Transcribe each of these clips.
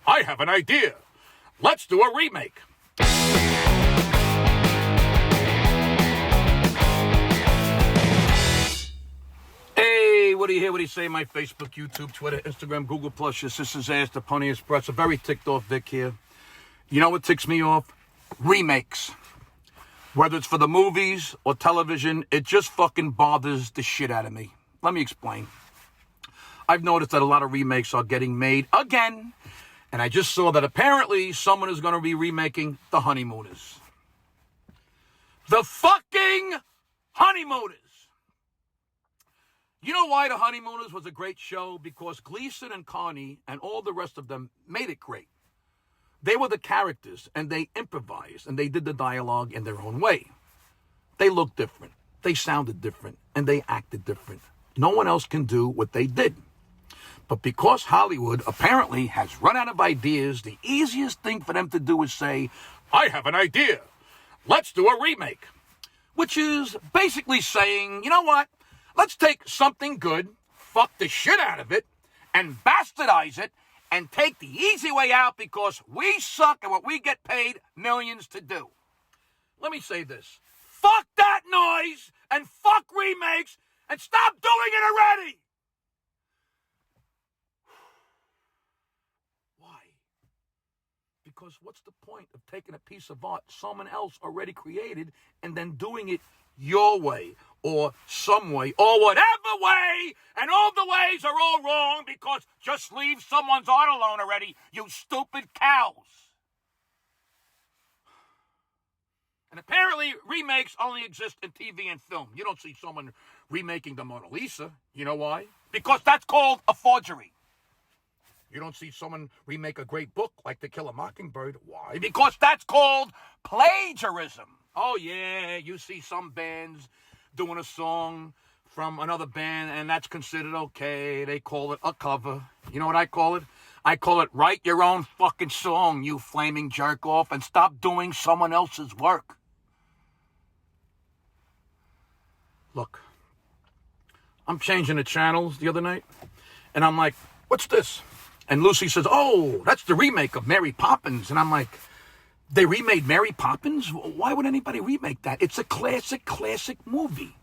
I have an idea. Let's do a remake. Hey, what do you hear? What do you say? My Facebook, YouTube, Twitter, Instagram, Google+, your sister's ass, the Pony Express. A very ticked off Vic here. You know what ticks me off? Remakes. Whether it's for the movies or television, it just fucking bothers the shit out of me. Let me explain. I've noticed that a lot of remakes are getting made again. And I just saw that apparently someone is going to be remaking The Honeymooners. The fucking Honeymooners. You know why The Honeymooners was a great show? Because Gleason and Carney and all the rest of them made it great. They were the characters, and they improvised, and they did the dialogue in their own way. They looked different. They sounded different, and they acted different. No one else can do what they did. But because Hollywood apparently has run out of ideas, the easiest thing for them to do is say, I have an idea. Let's do a remake. Which is basically saying, you know what? Let's take something good, fuck the shit out of it, and bastardize it, and take the easy way out because we suck at what we get paid millions to do. Let me say this. Fuck that noise, and fuck remakes, and stop doing it already! Why? Because what's the point of taking a piece of art someone else already created and then doing it your way or some way or whatever way, and all the ways are all wrong because just leave someone's art alone already, you stupid cows. And apparently remakes only exist in TV and film. You don't see someone remaking the Mona Lisa. You know why? Because that's called a forgery. You don't see someone remake a great book like To Kill a Mockingbird. Why? Because that's called plagiarism. Oh, yeah, you see some bands doing a song from another band, and that's considered okay. They call it a cover. You know what I call it? I call it write your own fucking song, you flaming jerk-off, and stop doing someone else's work. Look, I'm changing the channels the other night, and I'm like, what's this? And Lucy says, oh, that's the remake of Mary Poppins. And I'm like, they remade Mary Poppins? Why would anybody remake that? It's a classic movie.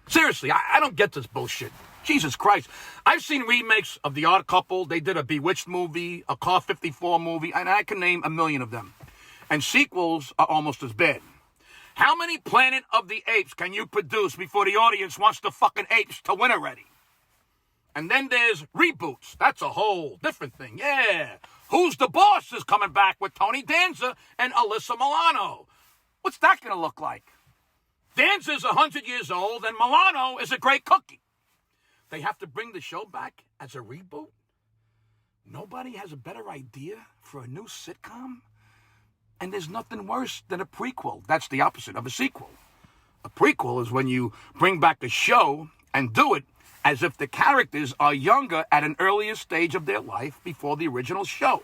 Seriously, I don't get this bullshit. Jesus Christ. I've seen remakes of The Odd Couple. They did a Bewitched movie, a Car 54 movie, and I can name a million of them. And sequels are almost as bad. How many Planet of the Apes can you produce before the audience wants the fucking apes to win already? And then there's reboots. That's a whole different thing. Yeah. Who's the Boss is coming back with Tony Danza and Alyssa Milano. What's that going to look like? Danza's 100 years old and Milano is a great cookie. They have to bring the show back as a reboot? Nobody has a better idea for a new sitcom? And there's nothing worse than a prequel. That's the opposite of a sequel. A prequel is when you bring back a show and do it as if the characters are younger at an earlier stage of their life before the original show.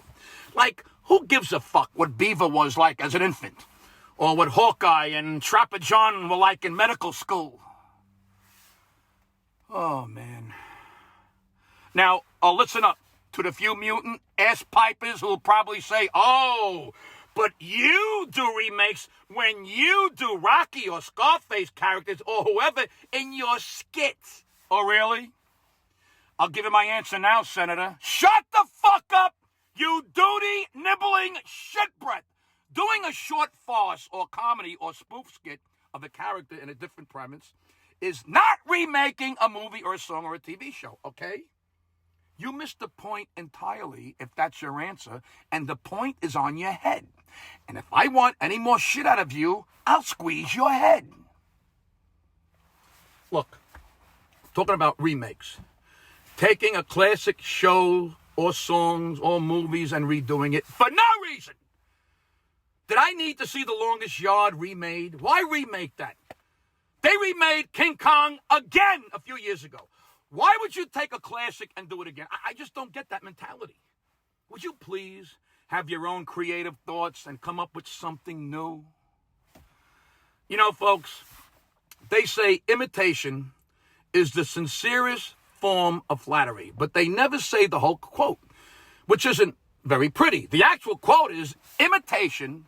Like, who gives a fuck what Beaver was like as an infant? Or what Hawkeye and Trapper John were like in medical school? Oh, man. Now, listen up to the few mutant ass pipers who'll probably say, oh, but you do remakes when you do Rocky or Scarface characters or whoever in your skits. Oh, really? I'll give you my answer now, Senator. Shut the fuck up, you duty-nibbling shitbreath. Doing a short farce or comedy or spoof skit of a character in a different premise is not remaking a movie or a song or a TV show, okay? You missed the point entirely if that's your answer, and the point is on your head. And if I want any more shit out of you, I'll squeeze your head. Look. Talking about remakes. Taking a classic show or songs or movies and redoing it for no reason. Did I need to see The Longest Yard remade? Why remake that? They remade King Kong again a few years ago. Why would you take a classic and do it again? I just don't get that mentality. Would you please have your own creative thoughts and come up with something new? You know, folks, they say imitation is the sincerest form of flattery, but they never say the whole quote, which isn't very pretty. The actual quote is, imitation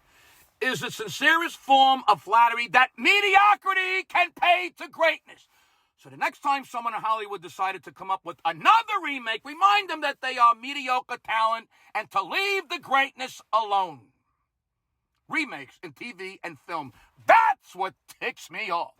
is the sincerest form of flattery that mediocrity can pay to greatness. So the next time someone in Hollywood decided to come up with another remake, remind them that they are mediocre talent and to leave the greatness alone. Remakes in TV and film, that's what ticks me off.